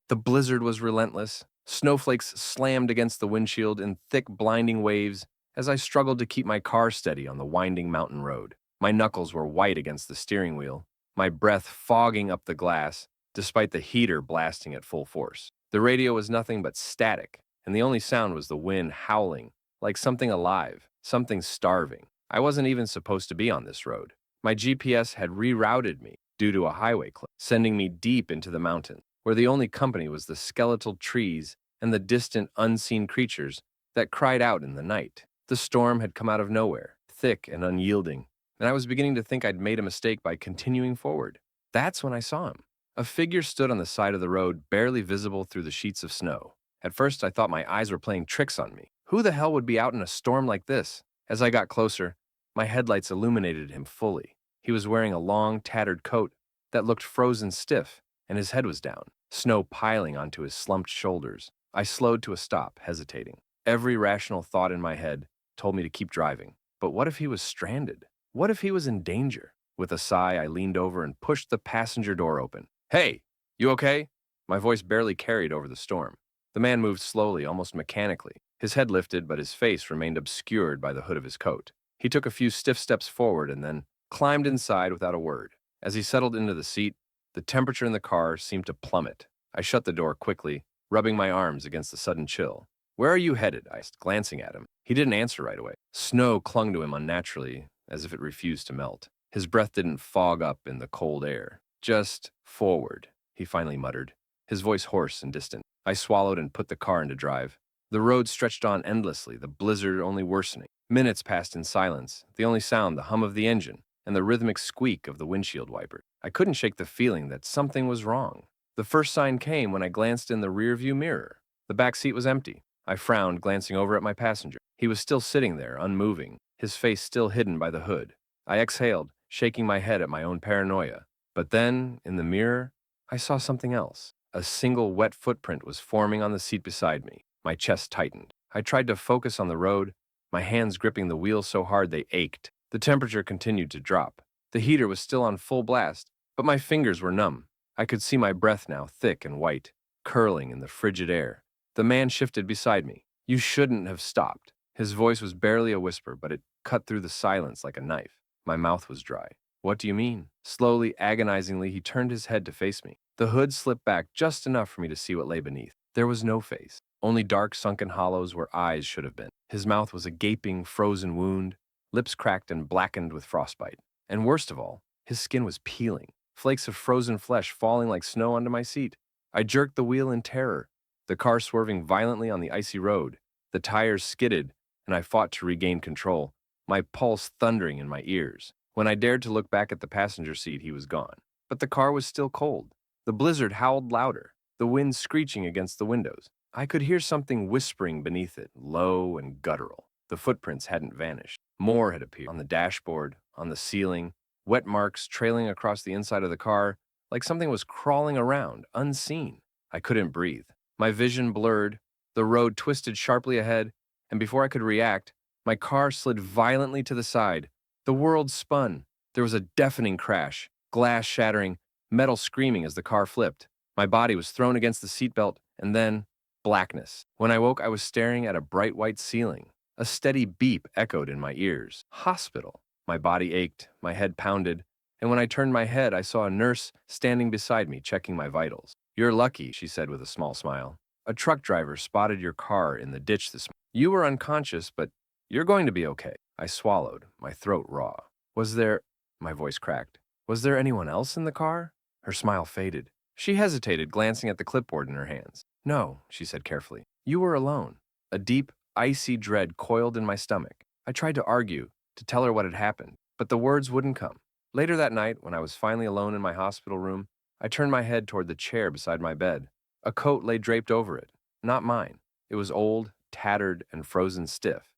The blizzard was relentless. Snowflakes slammed against the windshield in thick, blinding waves as I struggled to keep my car steady on the winding mountain road. My knuckles were white against the steering wheel, my breath fogging up the glass, despite the heater blasting at full force. The radio was nothing but static, and the only sound was the wind howling, like something alive, something starving. I wasn't even supposed to be on this road. My GPS had rerouted me due to a highway cliff, sending me deep into the mountains, where the only company was the skeletal trees and the distant, unseen creatures that cried out in the night. The storm had come out of nowhere, thick and unyielding, and I was beginning to think I'd made a mistake by continuing forward. That's when I saw him. A figure stood on the side of the road, barely visible through the sheets of snow. At first, I thought my eyes were playing tricks on me. Who the hell would be out in a storm like this? As I got closer, my headlights illuminated him fully. He was wearing a long, tattered coat that looked frozen stiff, and his head was down, snow piling onto his slumped shoulders. I slowed to a stop, hesitating. Every rational thought in my head told me to keep driving. But what if he was stranded? What if he was in danger? With a sigh, I leaned over and pushed the passenger door open. "Hey, you okay?" My voice barely carried over the storm. The man moved slowly, almost mechanically. His head lifted, but his face remained obscured by the hood of his coat. He took a few stiff steps forward and then climbed inside without a word. As he settled into the seat, the temperature in the car seemed to plummet. I shut the door quickly, rubbing my arms against the sudden chill. "Where are you headed?" I asked, glancing at him. He didn't answer right away. Snow clung to him unnaturally, as if it refused to melt. His breath didn't fog up in the cold air. "Just forward," he finally muttered, his voice hoarse and distant. I swallowed and put the car into drive. The road stretched on endlessly, the blizzard only worsening. Minutes passed in silence, the only sound the hum of the engine and the rhythmic squeak of the windshield wiper. I couldn't shake the feeling that something was wrong. The first sign came when I glanced in the rearview mirror. The back seat was empty. I frowned, glancing over at my passenger. He was still sitting there, unmoving, his face still hidden by the hood. I exhaled, shaking my head at my own paranoia. But then, in the mirror, I saw something else. A single wet footprint was forming on the seat beside me. My chest tightened. I tried to focus on the road, my hands gripping the wheel so hard they ached. The temperature continued to drop. The heater was still on full blast, but my fingers were numb. I could see my breath now, thick and white, curling in the frigid air. The man shifted beside me. "You shouldn't have stopped." His voice was barely a whisper, but it cut through the silence like a knife. My mouth was dry. "What do you mean?" Slowly, agonizingly, he turned his head to face me. The hood slipped back just enough for me to see what lay beneath. There was no face, only dark, sunken hollows where eyes should have been. His mouth was a gaping, frozen wound, lips cracked and blackened with frostbite. And worst of all, his skin was peeling, flakes of frozen flesh falling like snow onto my seat. I jerked the wheel in terror, the car swerving violently on the icy road. The tires skidded, and I fought to regain control, my pulse thundering in my ears. When I dared to look back at the passenger seat, he was gone. But the car was still cold. The blizzard howled louder, the wind screeching against the windows. I could hear something whispering beneath it, low and guttural. The footprints hadn't vanished. More had appeared on the dashboard, on the ceiling, wet marks trailing across the inside of the car, like something was crawling around, unseen. I couldn't breathe. My vision blurred, the road twisted sharply ahead, and before I could react, my car slid violently to the side. The world spun. There was a deafening crash, glass shattering, metal screaming as the car flipped. My body was thrown against the seatbelt, and then blackness. When I woke, I was staring at a bright white ceiling. A steady beep echoed in my ears. Hospital. My body ached, my head pounded, and when I turned my head, I saw a nurse standing beside me, checking my vitals. "You're lucky," she said with a small smile. "A truck driver spotted your car in the ditch this morning. You were unconscious, but you're going to be okay." I swallowed, my throat raw. "Was there—" My voice cracked. "Was there anyone else in the car?" Her smile faded. She hesitated, glancing at the clipboard in her hands. "No," she said carefully. "You were alone." A deep, icy dread coiled in my stomach. I tried to argue, to tell her what had happened, but the words wouldn't come. Later that night, when I was finally alone in my hospital room, I turned my head toward the chair beside my bed. A coat lay draped over it. Not mine. It was old, tattered, and frozen stiff.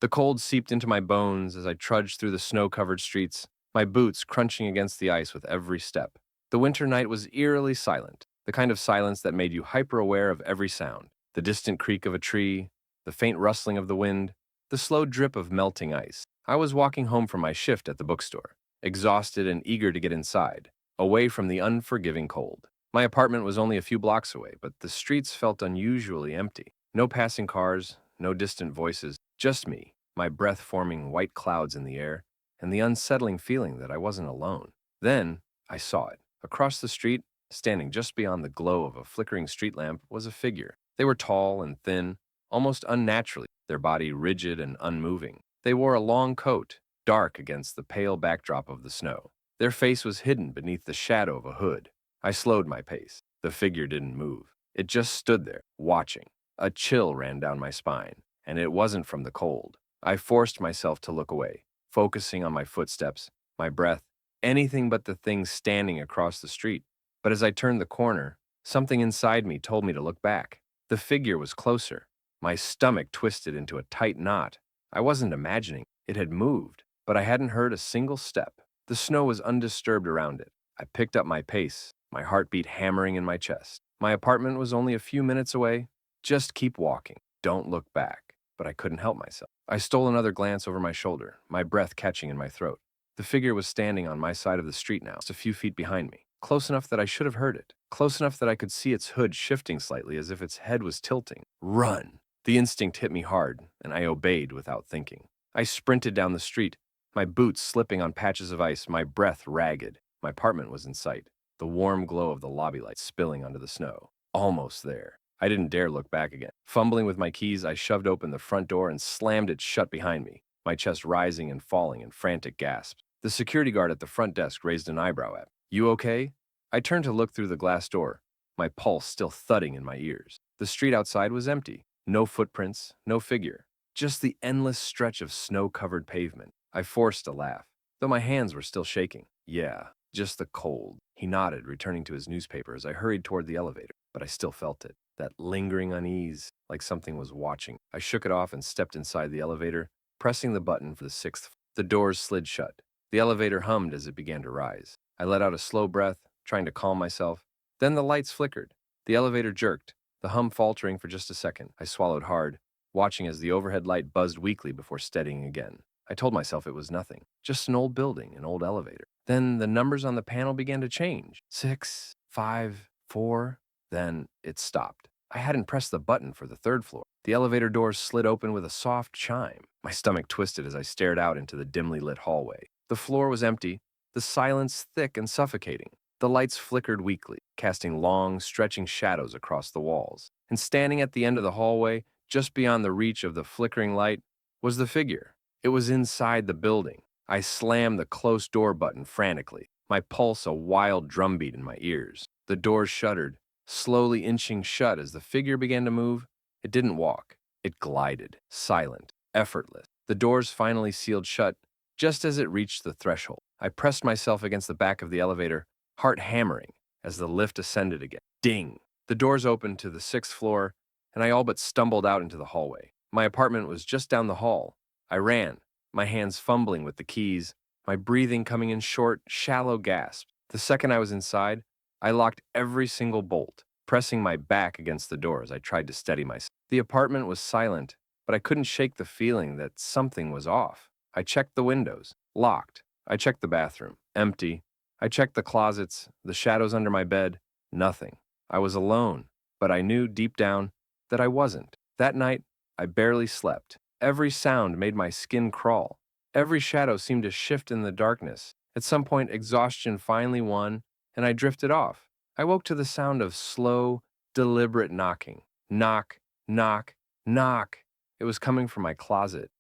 The cold seeped into my bones as I trudged through the snow-covered streets, my boots crunching against the ice with every step. The winter night was eerily silent, the kind of silence that made you hyper-aware of every sound. The distant creak of a tree, the faint rustling of the wind, the slow drip of melting ice. I was walking home from my shift at the bookstore, exhausted and eager to get inside, away from the unforgiving cold. My apartment was only a few blocks away, but the streets felt unusually empty. No passing cars, no distant voices, just me, my breath forming white clouds in the air, and the unsettling feeling that I wasn't alone. Then I saw it. Across the street, standing just beyond the glow of a flickering street lamp, was a figure. They were tall and thin, almost unnaturally, their body rigid and unmoving. They wore a long coat, dark against the pale backdrop of the snow. Their face was hidden beneath the shadow of a hood. I slowed my pace. The figure didn't move. It just stood there, watching. A chill ran down my spine, and it wasn't from the cold. I forced myself to look away, focusing on my footsteps, my breath, anything but the thing standing across the street. But as I turned the corner, something inside me told me to look back. The figure was closer. My stomach twisted into a tight knot. I wasn't imagining. It had moved, but I hadn't heard a single step. The snow was undisturbed around it. I picked up my pace, my heartbeat hammering in my chest. My apartment was only a few minutes away. Just keep walking. Don't look back. But I couldn't help myself. I stole another glance over my shoulder, my breath catching in my throat. The figure was standing on my side of the street now, just a few feet behind me, close enough that I should have heard it, close enough that I could see its hood shifting slightly as if its head was tilting. Run! The instinct hit me hard, and I obeyed without thinking. I sprinted down the street, my boots slipping on patches of ice, my breath ragged. My apartment was in sight, the warm glow of the lobby light spilling onto the snow. Almost there. I didn't dare look back again. Fumbling with my keys, I shoved open the front door and slammed it shut behind me, my chest rising and falling in frantic gasps. The security guard at the front desk raised an eyebrow at me. You okay? I turned to look through the glass door, my pulse still thudding in my ears. The street outside was empty. No footprints, no figure. Just the endless stretch of snow-covered pavement. I forced a laugh, though my hands were still shaking. Yeah, just the cold. He nodded, returning to his newspaper as I hurried toward the elevator, but I still felt it. That lingering unease, like something was watching. I shook it off and stepped inside the elevator, pressing the button for the sixth floor. The doors slid shut. The elevator hummed as it began to rise. I let out a slow breath, trying to calm myself. Then the lights flickered. The elevator jerked, the hum faltering for just a second. I swallowed hard, watching as the overhead light buzzed weakly before steadying again. I told myself it was nothing, just an old building, an old elevator. Then the numbers on the panel began to change. 6, 5, 4. Then it stopped. I hadn't pressed the button for the third floor. The elevator doors slid open with a soft chime. My stomach twisted as I stared out into the dimly lit hallway. The floor was empty, the silence thick and suffocating. The lights flickered weakly, casting long, stretching shadows across the walls. And standing at the end of the hallway, just beyond the reach of the flickering light, was the figure. It was inside the building. I slammed the closed door button frantically, my pulse a wild drumbeat in my ears. The doors shuddered, slowly inching shut as the figure began to move. It didn't walk. It glided, silent, effortless. The doors finally sealed shut just as it reached the threshold. I pressed myself against the back of the elevator, heart hammering as the lift ascended again. Ding! The doors opened to the sixth floor, and I all but stumbled out into the hallway. My apartment was just down the hall. I ran, my hands fumbling with the keys, my breathing coming in short, shallow gasps. The second I was inside, I locked every single bolt, pressing my back against the door as I tried to steady myself. The apartment was silent, but I couldn't shake the feeling that something was off. I checked the windows, locked. I checked the bathroom, empty. I checked the closets, the shadows under my bed, nothing. I was alone, but I knew deep down that I wasn't. That night, I barely slept. Every sound made my skin crawl. Every shadow seemed to shift in the darkness. At some point, exhaustion finally won, and I drifted off. I woke to the sound of slow, deliberate knocking. Knock, knock, knock. It was coming from my closet.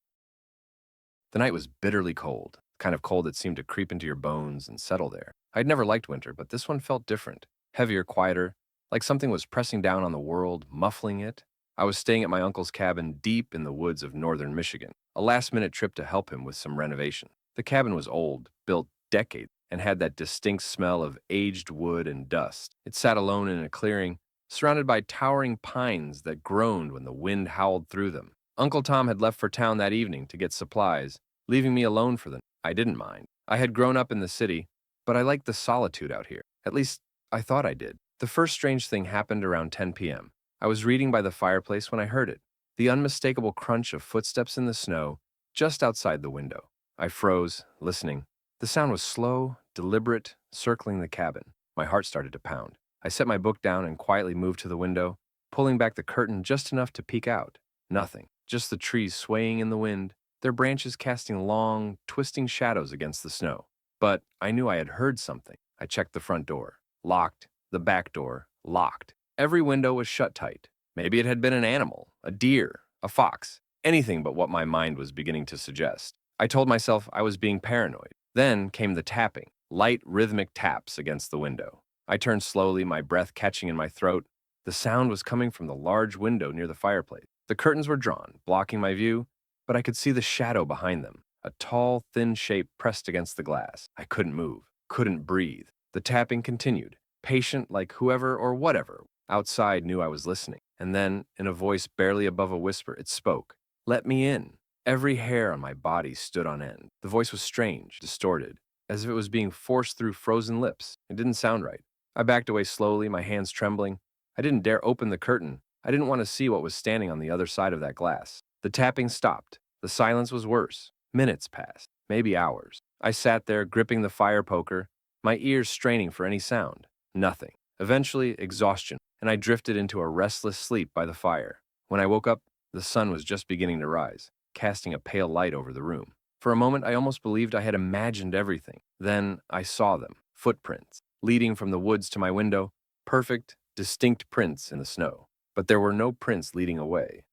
The night was bitterly cold, the kind of cold that seemed to creep into your bones and settle there. I'd never liked winter, but this one felt different. Heavier, quieter, like something was pressing down on the world, muffling it. I was staying at my uncle's cabin deep in the woods of northern Michigan, a last-minute trip to help him with some renovation. The cabin was old, built decades, and had that distinct smell of aged wood and dust. It sat alone in a clearing, surrounded by towering pines that groaned when the wind howled through them. Uncle Tom had left for town that evening to get supplies, leaving me alone for the night. I didn't mind. I had grown up in the city, but I liked the solitude out here. At least, I thought I did. The first strange thing happened around 10 p.m. I was reading by the fireplace when I heard it, the unmistakable crunch of footsteps in the snow just outside the window. I froze, listening. The sound was slow, deliberate, circling the cabin. My heart started to pound. I set my book down and quietly moved to the window, pulling back the curtain just enough to peek out. Nothing, just the trees swaying in the wind, their branches casting long, twisting shadows against the snow. But I knew I had heard something. I checked the front door. Locked. The back door. Locked. Every window was shut tight. Maybe it had been an animal, a deer, a fox, anything but what my mind was beginning to suggest. I told myself I was being paranoid. Then came the tapping, light, rhythmic taps against the window. I turned slowly, my breath catching in my throat. The sound was coming from the large window near the fireplace. The curtains were drawn, blocking my view, but I could see the shadow behind them, a tall, thin shape pressed against the glass. I couldn't move, couldn't breathe. The tapping continued, patient like whoever or whatever outside knew I was listening. And then, in a voice barely above a whisper, it spoke. Let me in. Every hair on my body stood on end. The voice was strange, distorted, as if it was being forced through frozen lips. It didn't sound right. I backed away slowly, my hands trembling. I didn't dare open the curtain. I didn't want to see what was standing on the other side of that glass. The tapping stopped. The silence was worse. Minutes passed, maybe hours. I sat there, gripping the fire poker, my ears straining for any sound. Nothing. Eventually, exhaustion, and I drifted into a restless sleep by the fire. When I woke up, the sun was just beginning to rise, casting a pale light over the room. For a moment, I almost believed I had imagined everything. Then I saw them, footprints, leading from the woods to my window, perfect, distinct prints in the snow. But there were no prints leading away.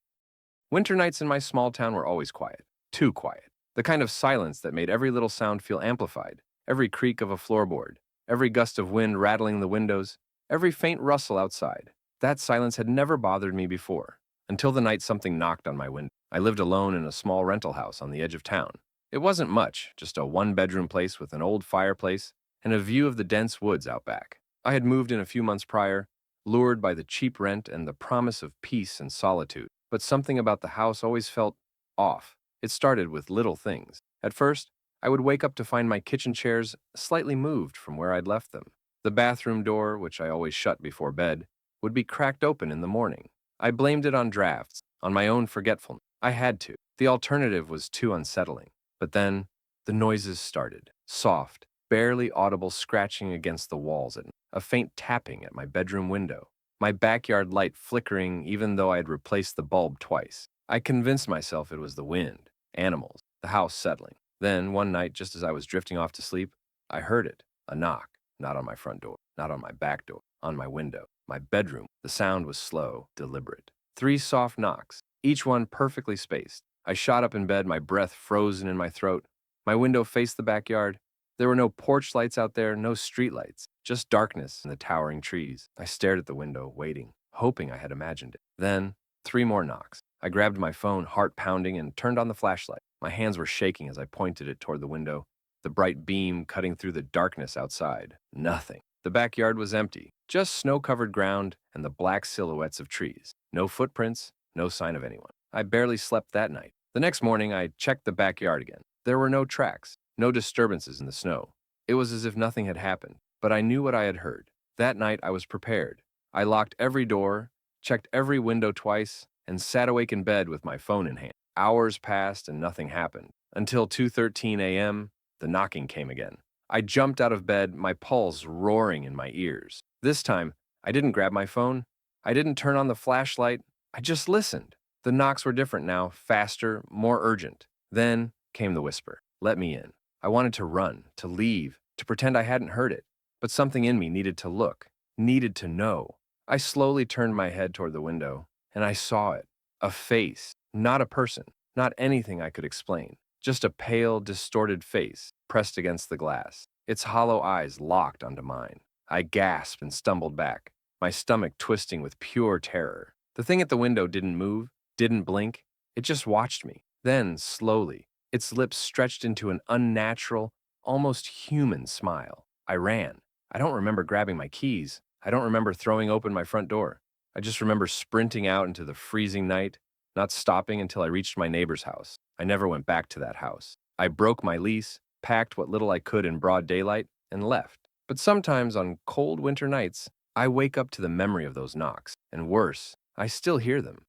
Winter nights in my small town were always quiet, too quiet. The kind of silence that made every little sound feel amplified, every creak of a floorboard, every gust of wind rattling the windows, every faint rustle outside. That silence had never bothered me before, until the night something knocked on my window. I lived alone in a small rental house on the edge of town. It wasn't much, just a one-bedroom place with an old fireplace and a view of the dense woods out back. I had moved in a few months prior, lured by the cheap rent and the promise of peace and solitude. But something about the house always felt off. It started with little things. At first, I would wake up to find my kitchen chairs slightly moved from where I'd left them. The bathroom door, which I always shut before bed, would be cracked open in the morning. I blamed it on drafts, on my own forgetfulness. I had to. The alternative was too unsettling. But then, the noises started. Soft, barely audible scratching against the walls and a faint tapping at my bedroom window. My backyard light flickering even though I had replaced the bulb twice. I convinced myself it was the wind, animals, the house settling. Then, one night, just as I was drifting off to sleep, I heard it, a knock, not on my front door, not on my back door, on my window, my bedroom. The sound was slow, deliberate. 3 soft knocks, each one perfectly spaced. I shot up in bed, my breath frozen in my throat. My window faced the backyard. There were no porch lights out there, no street lights, just darkness and the towering trees. I stared at the window, waiting, hoping I had imagined it. Then, 3 more knocks. I grabbed my phone, heart pounding, and turned on the flashlight. My hands were shaking as I pointed it toward the window, the bright beam cutting through the darkness outside. Nothing. The backyard was empty, just snow-covered ground and the black silhouettes of trees. No footprints, no sign of anyone. I barely slept that night. The next morning, I checked the backyard again. There were no tracks, no disturbances in the snow. It was as if nothing had happened, but I knew what I had heard. That night, I was prepared. I locked every door, checked every window twice, and sat awake in bed with my phone in hand. Hours passed and nothing happened. Until 2:13 a.m., the knocking came again. I jumped out of bed, my pulse roaring in my ears. This time, I didn't grab my phone. I didn't turn on the flashlight. I just listened. The knocks were different now, faster, more urgent. Then came the whisper, "Let me in." I wanted to run, to leave, to pretend I hadn't heard it. But something in me needed to look, needed to know. I slowly turned my head toward the window, and I saw it. A face, not a person, not anything I could explain. Just a pale, distorted face pressed against the glass, its hollow eyes locked onto mine. I gasped and stumbled back, my stomach twisting with pure terror. The thing at the window didn't move, didn't blink. It just watched me. Then, slowly, its lips stretched into an unnatural, almost human smile. I ran. I don't remember grabbing my keys. I don't remember throwing open my front door. I just remember sprinting out into the freezing night, not stopping until I reached my neighbor's house. I never went back to that house. I broke my lease, packed what little I could in broad daylight, and left. But sometimes on cold winter nights, I wake up to the memory of those knocks. And worse, I still hear them.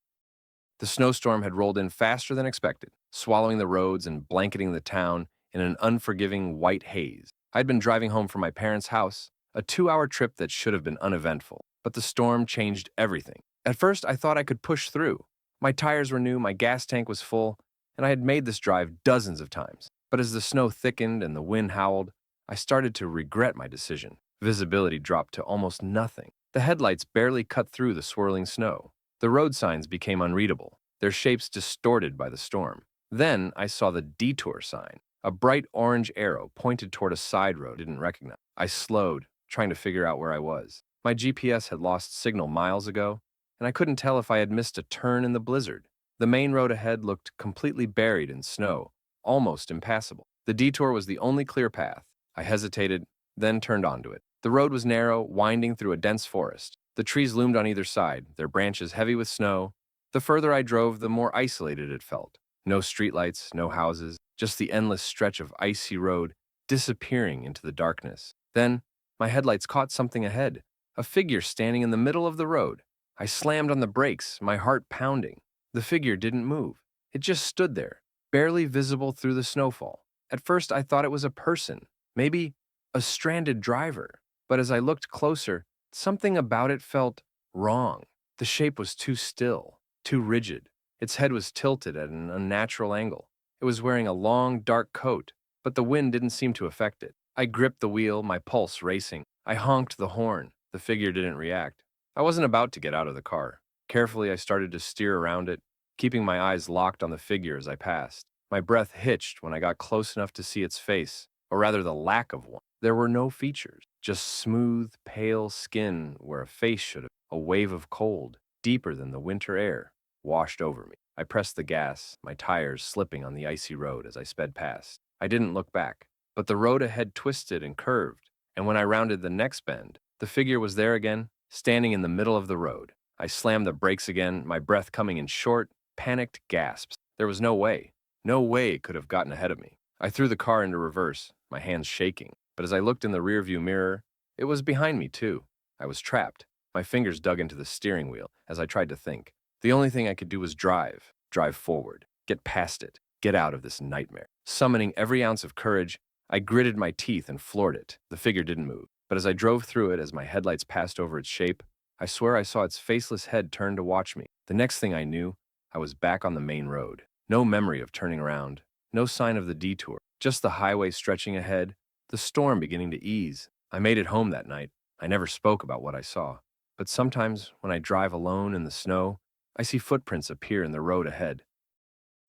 The snowstorm had rolled in faster than expected, swallowing the roads and blanketing the town in an unforgiving white haze. I'd been driving home from my parents' house, A 2-hour trip that should have been uneventful. But the storm changed everything. At first, I thought I could push through. My tires were new, my gas tank was full, and I had made this drive dozens of times. But as the snow thickened and the wind howled, I started to regret my decision. Visibility dropped to almost nothing. The headlights barely cut through the swirling snow. The road signs became unreadable, their shapes distorted by the storm. Then I saw the detour sign, a bright orange arrow pointed toward a side road I didn't recognize. I slowed, trying to figure out where I was. My GPS had lost signal miles ago, and I couldn't tell if I had missed a turn in the blizzard. The main road ahead looked completely buried in snow, almost impassable. The detour was the only clear path. I hesitated, then turned onto it. The road was narrow, winding through a dense forest. The trees loomed on either side, their branches heavy with snow. The further I drove, the more isolated it felt. No streetlights, no houses, just the endless stretch of icy road disappearing into the darkness. Then, my headlights caught something ahead, a figure standing in the middle of the road. I slammed on the brakes, my heart pounding. The figure didn't move. It just stood there, barely visible through the snowfall. At first, I thought it was a person, maybe a stranded driver. But as I looked closer, something about it felt wrong. The shape was too still, too rigid. Its head was tilted at an unnatural angle. It was wearing a long, dark coat, but the wind didn't seem to affect it. I gripped the wheel, my pulse racing. I honked the horn. The figure didn't react. I wasn't about to get out of the car. Carefully, I started to steer around it, keeping my eyes locked on the figure as I passed. My breath hitched when I got close enough to see its face, or rather the lack of one. There were no features, just smooth, pale skin where a face should have. A wave of cold, deeper than the winter air, washed over me. I pressed the gas, my tires slipping on the icy road as I sped past. I didn't look back, but the road ahead twisted and curved, and when I rounded the next bend, the figure was there again, standing in the middle of the road. I slammed the brakes again, my breath coming in short, panicked gasps. There was no way it could have gotten ahead of me. I threw the car into reverse, my hands shaking, but as I looked in the rearview mirror, it was behind me too. I was trapped. My fingers dug into the steering wheel as I tried to think. The only thing I could do was drive forward, get past it, get out of this nightmare. Summoning every ounce of courage, I gritted my teeth and floored it. The figure didn't move, but as I drove through it, as my headlights passed over its shape, I swear I saw its faceless head turn to watch me. The next thing I knew, I was back on the main road. No memory of turning around, no sign of the detour, just the highway stretching ahead, the storm beginning to ease. I made it home that night. I never spoke about what I saw. But sometimes, when I drive alone in the snow, I see footprints appear in the road ahead.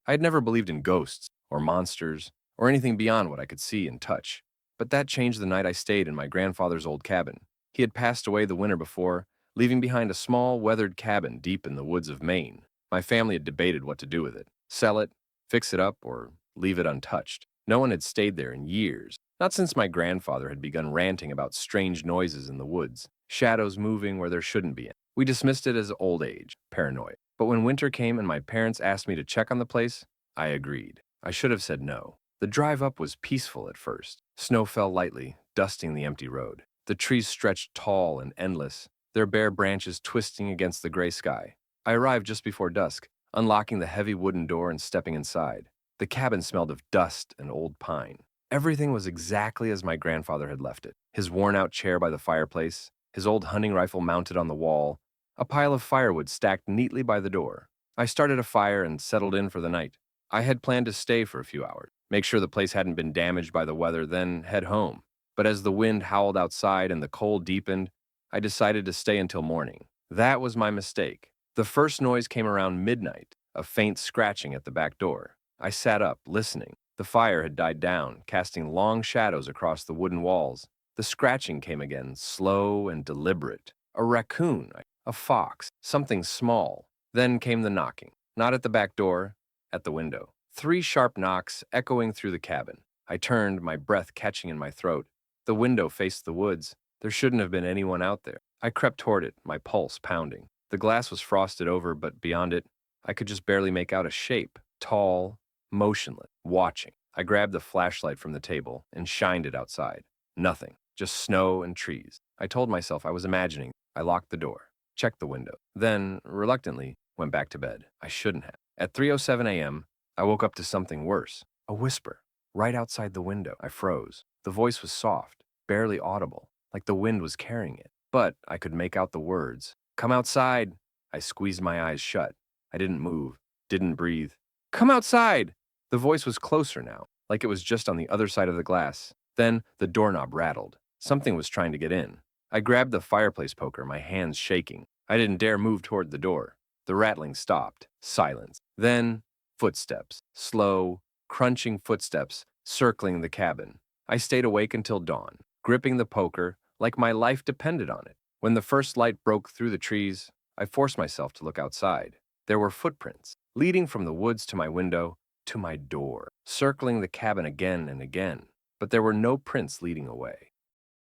I had never believed in ghosts, or monsters, or anything beyond what I could see and touch. But that changed the night I stayed in my grandfather's old cabin. He had passed away the winter before, leaving behind a small, weathered cabin deep in the woods of Maine. My family had debated what to do with it. Sell it, fix it up, or leave it untouched. No one had stayed there in years, not since my grandfather had begun ranting about strange noises in the woods, shadows moving where there shouldn't be. We dismissed it as old age, paranoia. But when winter came and my parents asked me to check on the place, I agreed. I should have said no. The drive up was peaceful at first. Snow fell lightly, dusting the empty road. The trees stretched tall and endless, their bare branches twisting against the gray sky. I arrived just before dusk, unlocking the heavy wooden door and stepping inside. The cabin smelled of dust and old pine. Everything was exactly as my grandfather had left it. His worn-out chair by the fireplace, his old hunting rifle mounted on the wall, a pile of firewood stacked neatly by the door. I started a fire and settled in for the night. I had planned to stay for a few hours, make sure the place hadn't been damaged by the weather, then head home. But as the wind howled outside and the cold deepened, I decided to stay until morning. That was my mistake. The first noise came around midnight, a faint scratching at the back door. I sat up, listening. The fire had died down, casting long shadows across the wooden walls. The scratching came again, slow and deliberate. A raccoon, a fox, something small. Then came the knocking. Not at the back door, at the window. 3 sharp knocks echoing through the cabin. I turned, my breath catching in my throat. The window faced the woods. There shouldn't have been anyone out there. I crept toward it, my pulse pounding. The glass was frosted over, but beyond it, I could just barely make out a shape. Tall, motionless, watching. I grabbed the flashlight from the table and shined it outside. Nothing, just snow and trees. I told myself I was imagining. I locked the door, checked the window, then, reluctantly, went back to bed. I shouldn't have. At 3:07 a.m., I woke up to something worse. A whisper, right outside the window. I froze. The voice was soft, barely audible. like the wind was carrying it. But I could make out the words. Come outside. I squeezed my eyes shut. I didn't move, didn't breathe. Come outside! The voice was closer now, like it was just on the other side of the glass. Then the doorknob rattled. Something was trying to get in. I grabbed the fireplace poker, my hands shaking. I didn't dare move toward the door. The rattling stopped. Silence. Then footsteps. Slow, crunching footsteps circling the cabin. I stayed awake until dawn, gripping the poker like my life depended on it. When the first light broke through the trees, I forced myself to look outside. There were footprints, leading from the woods to my window, to my door, circling the cabin again and again. But there were no prints leading away.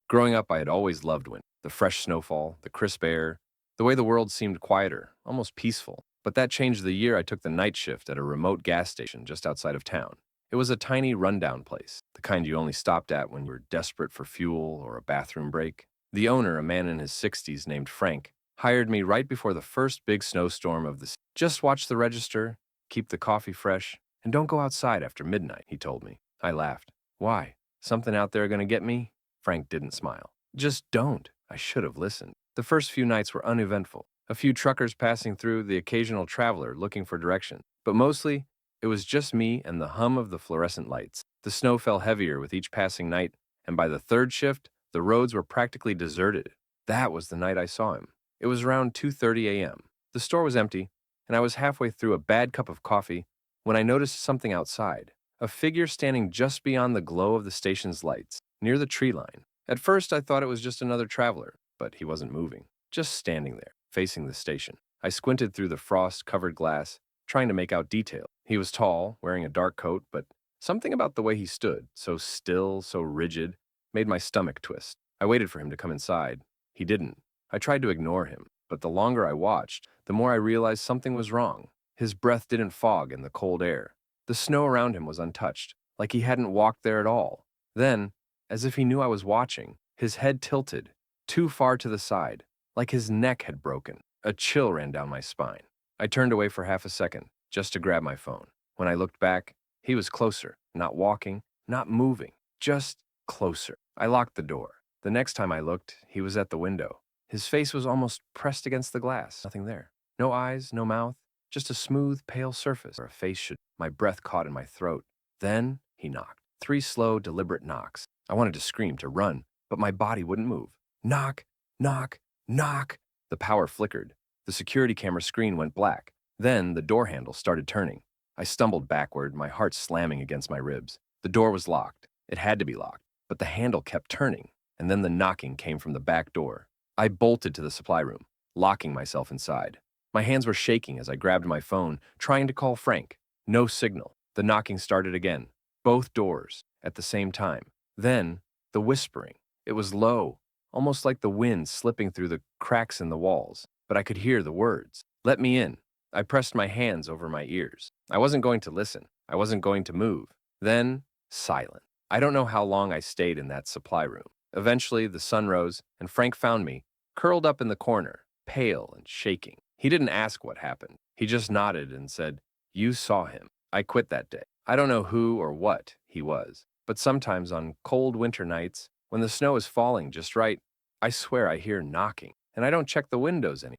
Growing up, I had always loved winter. The fresh snowfall, the crisp air, the way the world seemed quieter, almost peaceful. But that changed the year I took the night shift at a remote gas station just outside of town. It was a tiny, rundown place, the kind you only stopped at when you were desperate for fuel or a bathroom break. The owner, a man in his 60s named Frank, hired me right before the first big snowstorm of the season. Just watch the register, keep the coffee fresh, and don't go outside after midnight, he told me. I laughed. Why? Something out there gonna get me? Frank didn't smile. Just don't. I should have listened. The first few nights were uneventful. A few truckers passing through, the occasional traveler looking for direction. But mostly, it was just me and the hum of the fluorescent lights. The snow fell heavier with each passing night, and by the third shift, the roads were practically deserted. That was the night I saw him. It was around 2:30 a.m. The store was empty, and I was halfway through a bad cup of coffee when I noticed something outside. A figure standing just beyond the glow of the station's lights, near the tree line. At first, I thought it was just another traveler, but he wasn't moving, just standing there, facing the station. I squinted through the frost-covered glass, trying to make out detail. He was tall, wearing a dark coat, but something about the way he stood, so still, so rigid, made my stomach twist. I waited for him to come inside. He didn't. I tried to ignore him, but the longer I watched, the more I realized something was wrong. His breath didn't fog in the cold air. The snow around him was untouched, like he hadn't walked there at all. Then, as if he knew I was watching, his head tilted, too far to the side, like his neck had broken. A chill ran down my spine. I turned away for half a second, just to grab my phone. When I looked back, he was closer, not walking, not moving, just closer. I locked the door. The next time I looked, he was at the window. His face was almost pressed against the glass. Nothing there. No eyes, no mouth, just a smooth, pale surface where a face should. My breath caught in my throat. Then he knocked. 3 slow, deliberate knocks. I wanted to scream, to run, but my body wouldn't move. Knock, knock, knock. The power flickered. The security camera screen went black. Then the door handle started turning. I stumbled backward, my heart slamming against my ribs. The door was locked. It had to be locked, but the handle kept turning, and then the knocking came from the back door. I bolted to the supply room, locking myself inside. My hands were shaking as I grabbed my phone, trying to call Frank. No signal. The knocking started again. Both doors, at the same time. Then, the whispering. It was low, almost like the wind slipping through the cracks in the walls, but I could hear the words. Let me in. I pressed my hands over my ears. I wasn't going to listen. I wasn't going to move. Then, silence. I don't know how long I stayed in that supply room. Eventually, the sun rose, and Frank found me, curled up in the corner, pale and shaking. He didn't ask what happened. He just nodded and said, "You saw him." I quit that day. I don't know who or what he was, but sometimes on cold winter nights, when the snow is falling just right, I swear I hear knocking, and I don't check the windows anymore.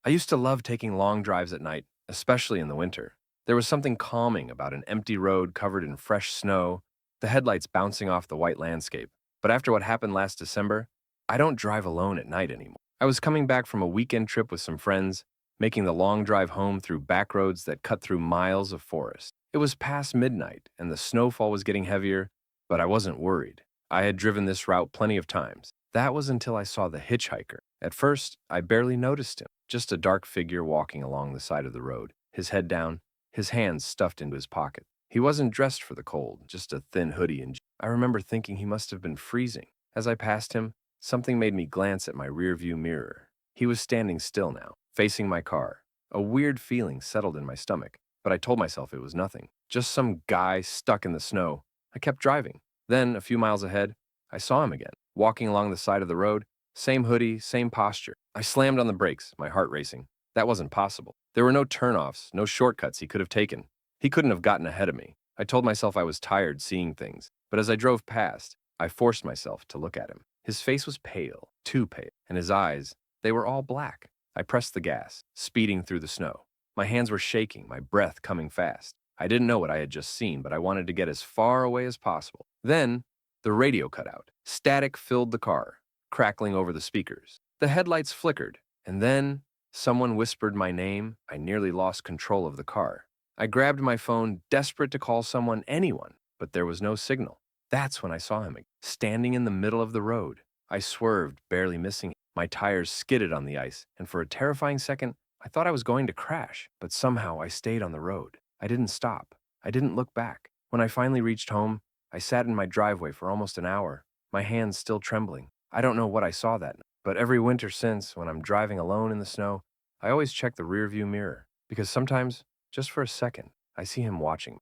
I used to love taking long drives at night, especially in the winter. There was something calming about an empty road covered in fresh snow, the headlights bouncing off the white landscape. But after what happened last December, I don't drive alone at night anymore. I was coming back from a weekend trip with some friends, making the long drive home through back roads that cut through miles of forest. It was past midnight, and the snowfall was getting heavier, but I wasn't worried. I had driven this route plenty of times. That was until I saw the hitchhiker. At first, I barely noticed him, just a dark figure walking along the side of the road, his head down, his hands stuffed into his pocket. He wasn't dressed for the cold, just a thin hoodie and I remember thinking he must have been freezing. As I passed him, something made me glance at my rearview mirror. He was standing still now, facing my car. A weird feeling settled in my stomach, but I told myself it was nothing. Just some guy stuck in the snow. I kept driving. Then, a few miles ahead, I saw him again, walking along the side of the road, same hoodie, same posture. I slammed on the brakes, my heart racing. That wasn't possible. There were no turnoffs, no shortcuts he could have taken. He couldn't have gotten ahead of me. I told myself I was tired seeing things, but as I drove past, I forced myself to look at him. His face was pale, too pale, and his eyes, they were all black. I pressed the gas, speeding through the snow. My hands were shaking, my breath coming fast. I didn't know what I had just seen, but I wanted to get as far away as possible. Then, the radio cut out. Static filled the car, crackling over the speakers. The headlights flickered, and then someone whispered my name. I nearly lost control of the car. I grabbed my phone, desperate to call someone, anyone, but there was no signal. That's when I saw him again, standing in the middle of the road. I swerved, barely missing him. My tires skidded on the ice, and for a terrifying second, I thought I was going to crash, but somehow I stayed on the road. I didn't stop. I didn't look back. When I finally reached home, I sat in my driveway for almost an hour, my hands still trembling. I don't know what I saw that night, but every winter since, when I'm driving alone in the snow, I always check the rearview mirror, because sometimes, just for a second, I see him watching me.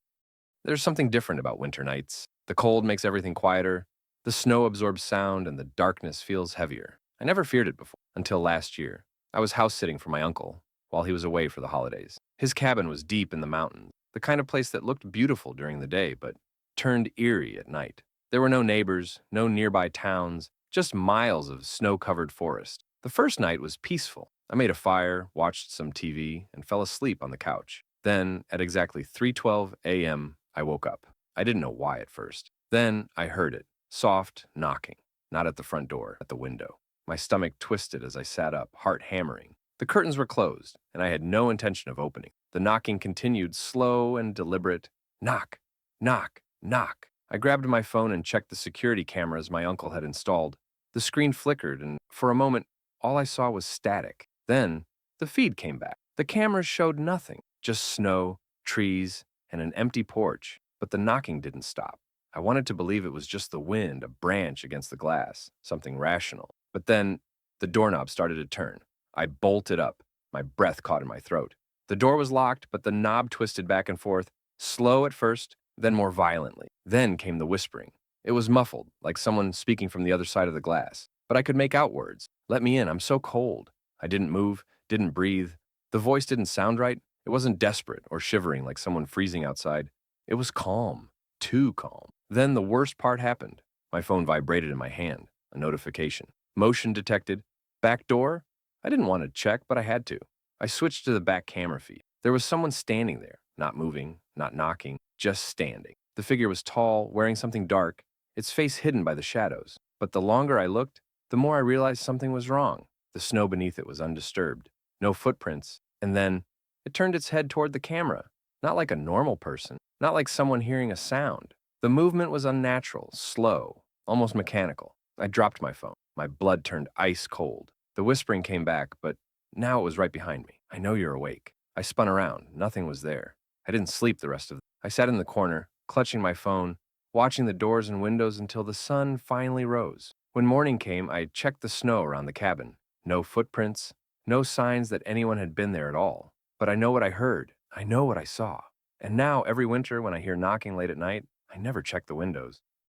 There's something different about winter nights. The cold makes everything quieter, the snow absorbs sound, and the darkness feels heavier. I never feared it before, until last year. I was house sitting for my uncle while he was away for the holidays. His cabin was deep in the mountains, the kind of place that looked beautiful during the day, but turned eerie at night. There were no neighbors, no nearby towns, just miles of snow-covered forest. The first night was peaceful. I made a fire, watched some TV, and fell asleep on the couch. Then, at exactly 3:12 a.m., I woke up. I didn't know why at first. Then I heard it, soft knocking, not at the front door, at the window. My stomach twisted as I sat up, heart hammering. The curtains were closed, and I had no intention of opening. The knocking continued, slow and deliberate. Knock, knock, knock. I grabbed my phone and checked the security cameras my uncle had installed. The screen flickered, and for a moment, all I saw was static. Then, the feed came back. The cameras showed nothing, just snow, trees, and an empty porch. But the knocking didn't stop. I wanted to believe it was just the wind, a branch against the glass, something rational. But then, the doorknob started to turn. I bolted up. My breath caught in my throat. The door was locked, but the knob twisted back and forth, slow at first, then more violently. Then came the whispering. It was muffled, like someone speaking from the other side of the glass. But I could make out words. Let me in, I'm so cold. I didn't move, didn't breathe. The voice didn't sound right. It wasn't desperate or shivering like someone freezing outside. It was calm, too calm. Then the worst part happened. My phone vibrated in my hand, a notification. Motion detected. Back door? I didn't want to check, but I had to. I switched to the back camera feed. There was someone standing there, not moving, not knocking, just standing. The figure was tall, wearing something dark, its face hidden by the shadows. But the longer I looked, the more I realized something was wrong. The snow beneath it was undisturbed. No footprints. And then, it turned its head toward the camera. Not like a normal person, not like someone hearing a sound. The movement was unnatural, slow, almost mechanical. I dropped my phone. My blood turned ice cold. The whispering came back, but now it was right behind me. I know you're awake. I spun around. Nothing was there. I didn't sleep the rest of the I sat in the corner, clutching my phone, watching the doors and windows until the sun finally rose. When morning came, I checked the snow around the cabin. No footprints, no signs that anyone had been there at all. But I know what I heard. I know what I saw. And now, every winter when I hear knocking late at night, I never check the windows.